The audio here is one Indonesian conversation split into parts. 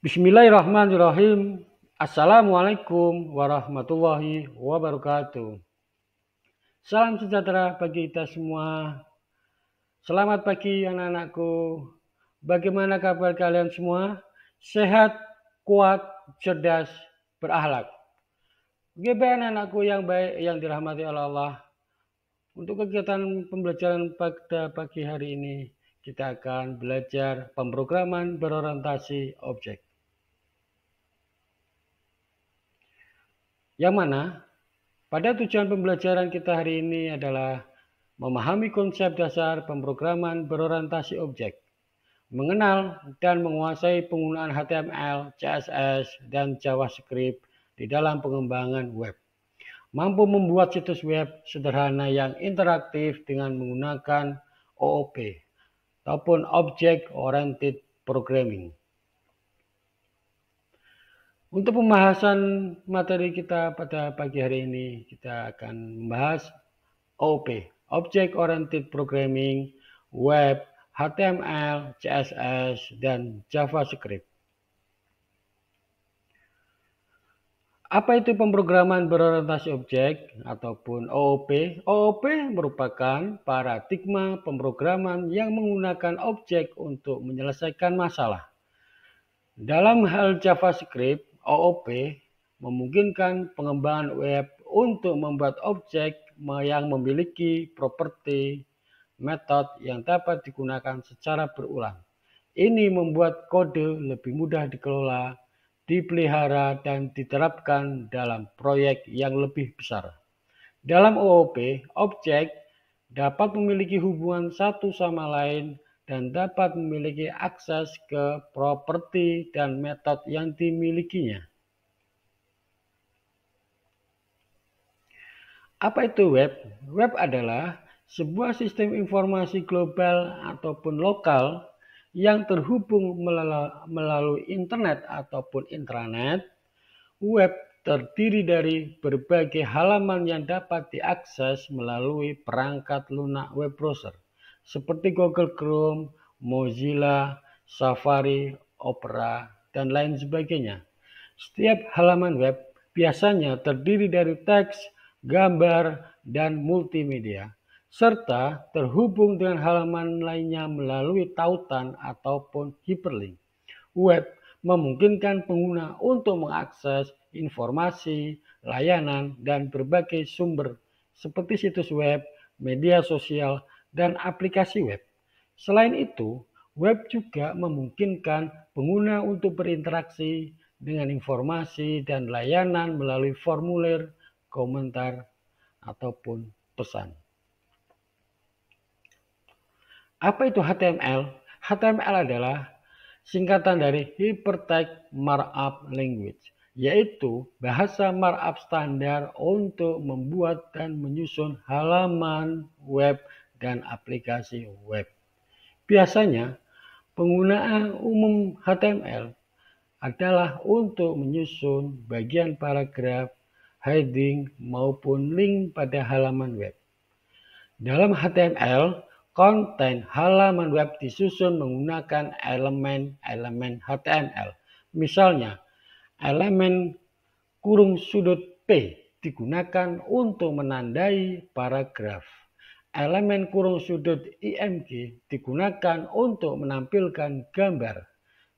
Bismillahirrahmanirrahim. Assalamualaikum warahmatullahi wabarakatuh. Salam sejahtera bagi kita semua. Selamat pagi anak-anakku. Bagaimana kabar kalian semua? Sehat, kuat, cerdas, berakhlak. Bagaimana anak-anakku yang baik yang dirahmati oleh Allah? Untuk kegiatan pembelajaran pada pagi hari ini, kita akan belajar pemrograman berorientasi objek. Yang mana pada tujuan pembelajaran kita hari ini adalah memahami konsep dasar pemrograman berorientasi objek, mengenal dan menguasai penggunaan HTML, CSS, dan JavaScript di dalam pengembangan web, mampu membuat situs web sederhana yang interaktif dengan menggunakan OOP ataupun Object Oriented Programming. Untuk pembahasan materi kita pada pagi hari ini, kita akan membahas OOP, Object Oriented Programming, Web, HTML, CSS, dan JavaScript. Apa itu pemrograman berorientasi objek ataupun OOP? OOP merupakan paradigma pemrograman yang menggunakan objek untuk menyelesaikan masalah. Dalam hal JavaScript, OOP memungkinkan pengembangan web untuk membuat objek yang memiliki properti metode yang dapat digunakan secara berulang. Ini membuat kode lebih mudah dikelola, dipelihara, dan diterapkan dalam proyek yang lebih besar. Dalam OOP, objek dapat memiliki hubungan satu sama lain dan dapat memiliki akses ke properti dan metode yang dimilikinya. Apa itu web? Web adalah sebuah sistem informasi global ataupun lokal yang terhubung melalui internet ataupun intranet. Web terdiri dari berbagai halaman yang dapat diakses melalui perangkat lunak web browser seperti Google Chrome, Mozilla, Safari, Opera, dan lain sebagainya. Setiap halaman web biasanya terdiri dari teks, gambar, dan multimedia, serta terhubung dengan halaman lainnya melalui tautan ataupun hyperlink. Web memungkinkan pengguna untuk mengakses informasi, layanan, dan berbagai sumber seperti situs web, media sosial, dan aplikasi web. Selain itu, web juga memungkinkan pengguna untuk berinteraksi dengan informasi dan layanan melalui formulir, komentar, ataupun pesan. Apa itu HTML? HTML adalah singkatan dari Hypertext Markup Language, yaitu bahasa markup standar untuk membuat dan menyusun halaman web dan aplikasi web. Biasanya, penggunaan umum HTML adalah untuk menyusun bagian paragraf, heading, maupun link pada halaman web. Dalam HTML, konten halaman web disusun menggunakan elemen-elemen HTML. Misalnya, elemen kurung sudut P digunakan untuk menandai paragraf. Elemen kurung sudut IMG digunakan untuk menampilkan gambar.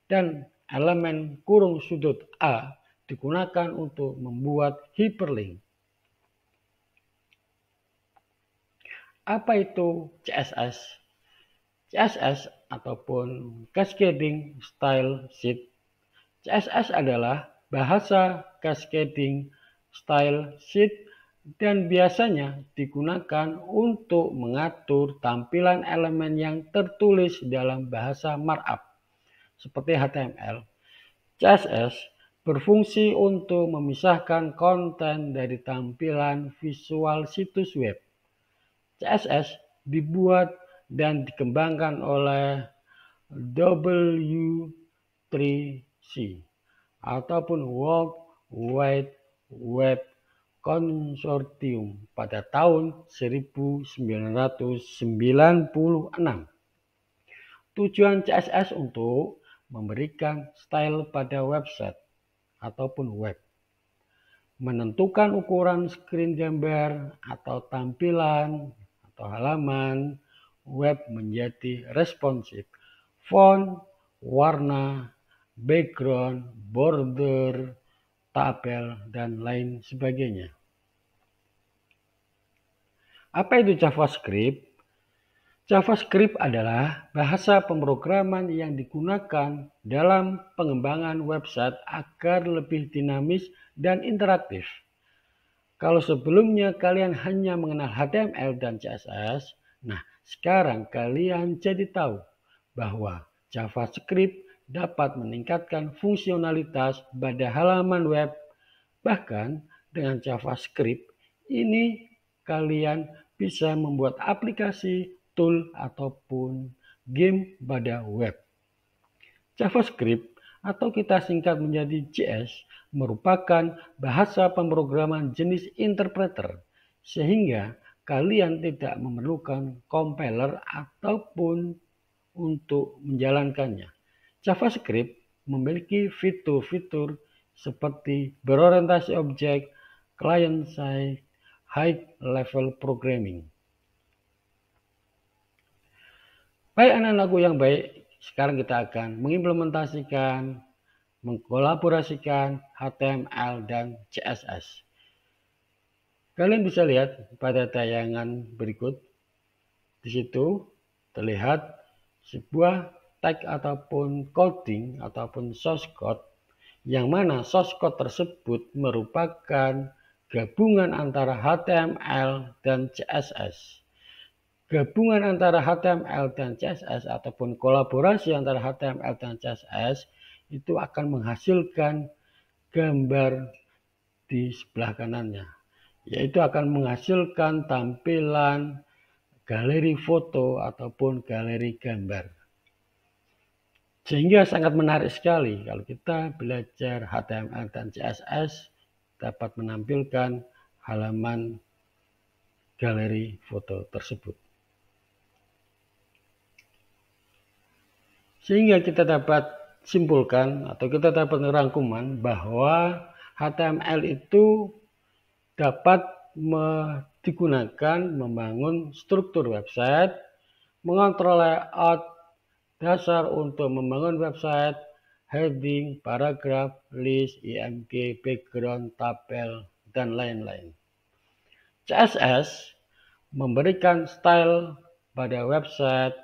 Dan elemen kurung sudut A digunakan untuk membuat hyperlink. Apa itu CSS? CSS ataupun Cascading Style Sheet. CSS adalah bahasa Cascading Style Sheet dan biasanya digunakan untuk mengatur tampilan elemen yang tertulis dalam bahasa markup seperti HTML. CSS berfungsi untuk memisahkan konten dari tampilan visual situs web. CSS dibuat dan dikembangkan oleh W3C ataupun World Wide Web Consortium pada tahun 1996. Tujuan CSS untuk memberikan style pada website ataupun web, menentukan ukuran screen gambar atau tampilan atau halaman web menjadi responsif, font, warna, background, border, tabel, dan lain sebagainya. Apa itu JavaScript? JavaScript adalah bahasa pemrograman yang digunakan dalam pengembangan website agar lebih dinamis dan interaktif. Kalau sebelumnya kalian hanya mengenal HTML dan CSS, nah sekarang kalian jadi tahu bahwa JavaScript dapat meningkatkan fungsionalitas pada halaman web. Bahkan dengan JavaScript ini kalian bisa membuat aplikasi, tool, ataupun game pada web. JavaScript atau kita singkat menjadi JS merupakan bahasa pemrograman jenis interpreter, sehingga kalian tidak memerlukan compiler ataupun untuk menjalankannya. JavaScript memiliki fitur-fitur seperti berorientasi objek, client-side, high-level programming. Baik anak-anakku yang baik, sekarang kita akan mengimplementasikan, mengkolaborasikan HTML dan CSS. Kalian bisa lihat pada tayangan berikut. Di situ terlihat sebuah tag ataupun coding ataupun source code, yang mana source code tersebut merupakan gabungan antara HTML dan CSS. Gabungan antara HTML dan CSS ataupun kolaborasi antara HTML dan CSS itu akan menghasilkan gambar di sebelah kanannya, yaitu akan menghasilkan tampilan galeri foto ataupun galeri gambar. Sehingga sangat menarik sekali kalau kita belajar HTML dan CSS dapat menampilkan halaman galeri foto tersebut. Sehingga kita dapat simpulkan atau kita dapat merangkuman bahwa HTML itu dapat digunakan membangun struktur website, mengontrol layout, dasar untuk membangun website, heading, paragraf, list, IMG, background, tabel, dan lain-lain. CSS memberikan style pada website,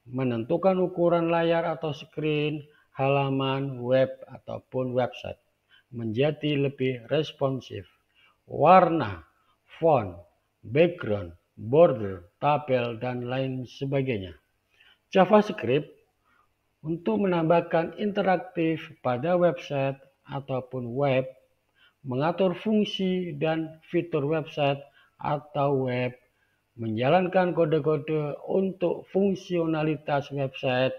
menentukan ukuran layar atau screen, halaman, web, ataupun website menjadi lebih responsif. Warna, font, background, border, tabel, dan lain sebagainya. JavaScript untuk menambahkan interaktif pada website ataupun web, mengatur fungsi dan fitur website atau web, menjalankan kode-kode untuk fungsionalitas website,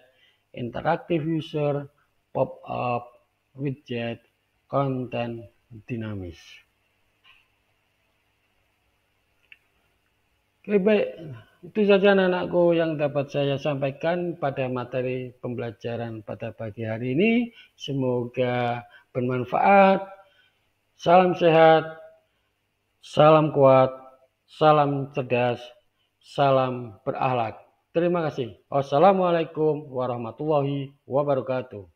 interaktif user, pop-up, widget, konten dinamis. Oke, baik, itu saja anak-anakku yang dapat saya sampaikan pada materi pembelajaran pada pagi hari ini. Semoga bermanfaat. Salam sehat, salam kuat, salam cerdas, salam berakhlak. Terima kasih. Wassalamualaikum warahmatullahi wabarakatuh.